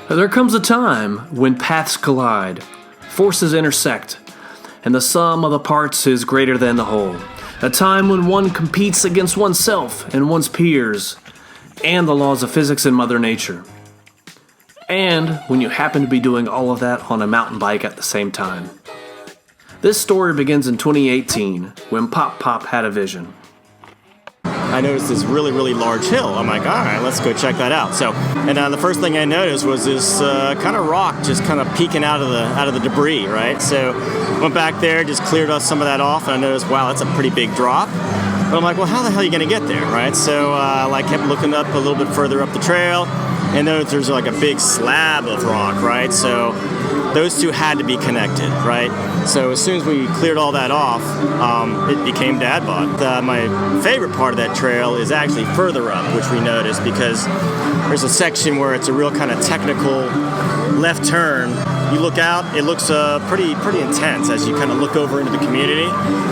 There comes a time when paths collide, forces intersect, and the sum of the parts is greater than the whole. A time when one competes against oneself and one's peers, and the laws of physics and Mother Nature. And when you happen to be doing all of that on a mountain bike at the same time. This story begins in 2018, when Pop had a vision. I noticed this really large hill. I'm like, all right, let's go check that out. So, and the first thing I noticed was this kind of rock just kind of peeking out of the debris, right? So, went back there, just cleared some of that off, and I noticed, wow, that's a pretty big drop. But I'm like, well, how the hell are you going to get there, right? So, kept looking up a little bit further up the trail, and noticed there's like a big slab of rock, right? So, those two had to be connected, right? So as soon as we cleared all that off, it became Dad Bod. My favorite part of that trail is actually further up, which we noticed, because there's a section where it's a real kind of technical left turn. You look out, it looks pretty intense as you kind of look over into the community.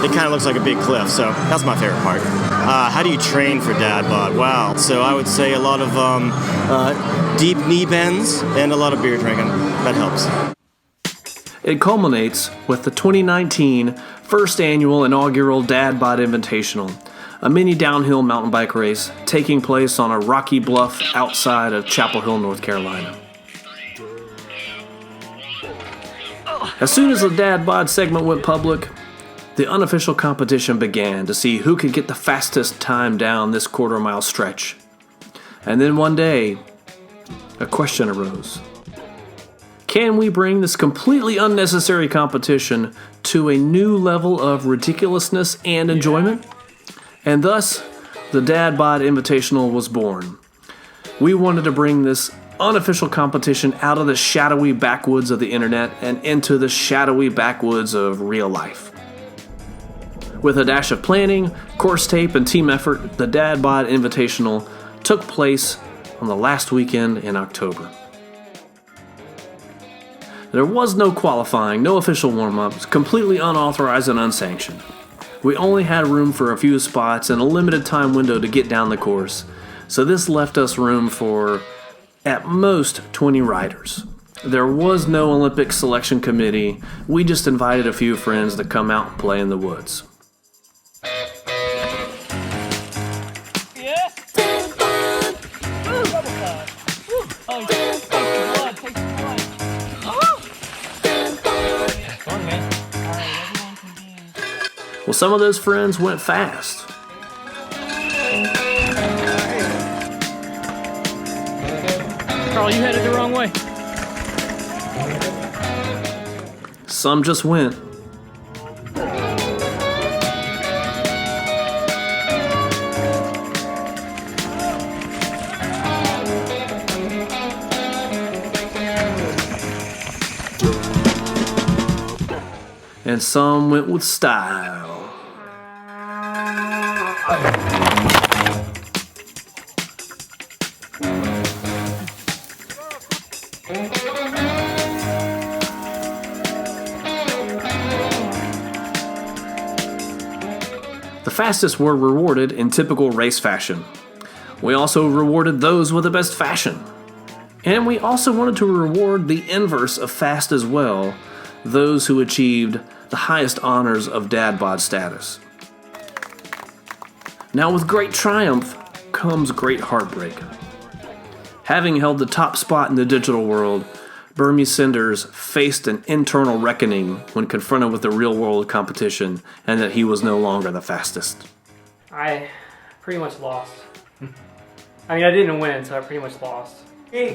It kind of looks like a big cliff, so that's my favorite part. How do you train for Dad Bod? Wow, so I would say a lot of deep knee bends and a lot of beer drinking. That helps. It culminates with the 2019 first annual inaugural Bod Invitational, a mini downhill mountain bike race taking place on a rocky bluff outside of Chapel Hill, North Carolina. As soon as the Dad Bod segment went public, the unofficial competition began to see who could get the fastest time down this quarter-mile stretch. And then one day, a question arose. Can we bring this completely unnecessary competition to a new level of ridiculousness and enjoyment? And thus, the Dad Bod Invitational was born. We wanted to bring this unofficial competition out of the shadowy backwoods of the internet and into the shadowy backwoods of real life. With a dash of planning, course tape, and team effort, the Dad Bod Invitational took place on the last weekend in October. There was no qualifying, no official warm-ups, completely unauthorized and unsanctioned. We only had room for a few spots and a limited time window to get down the course, so this left us room for, at most, 20 riders. There was no Olympic selection committee. We just invited a few friends to come out and play in the woods. Well, some of those friends went fast. Carl, you headed the wrong way. Some just went. And some went with style. The fastest were rewarded in typical race fashion. We also rewarded those with the best fashion. And we also wanted to reward the inverse of fast as well, those who achieved the highest honors of Dad Bod status. Now, with great triumph comes great heartbreak. Having held the top spot in the digital world, Burmese Cinders faced an internal reckoning when confronted with the real-world competition and that he was no longer the fastest. I pretty much lost. I mean, I didn't win, so I pretty much lost.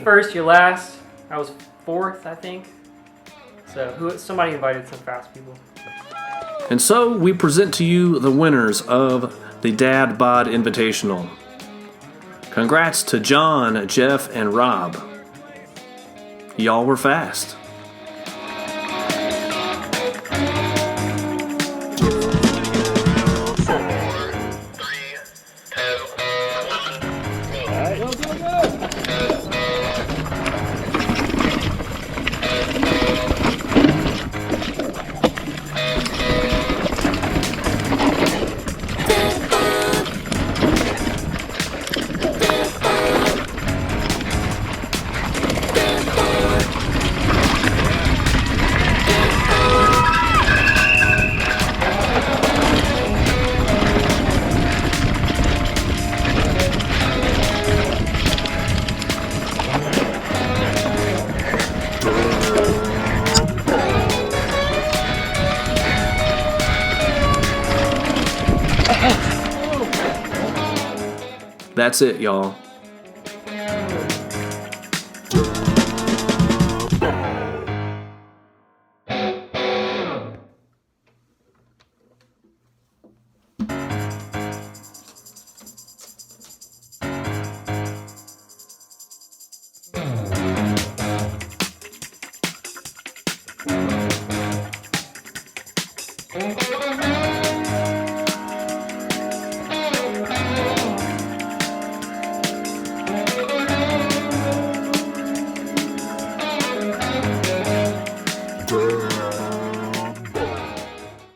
First, you're last. I was fourth, I think. So somebody invited some fast people. And so we present to you the winners of the Dad Bod Invitational. Congrats to John, Jeff, and Rob. Y'all were fast. That's it, y'all.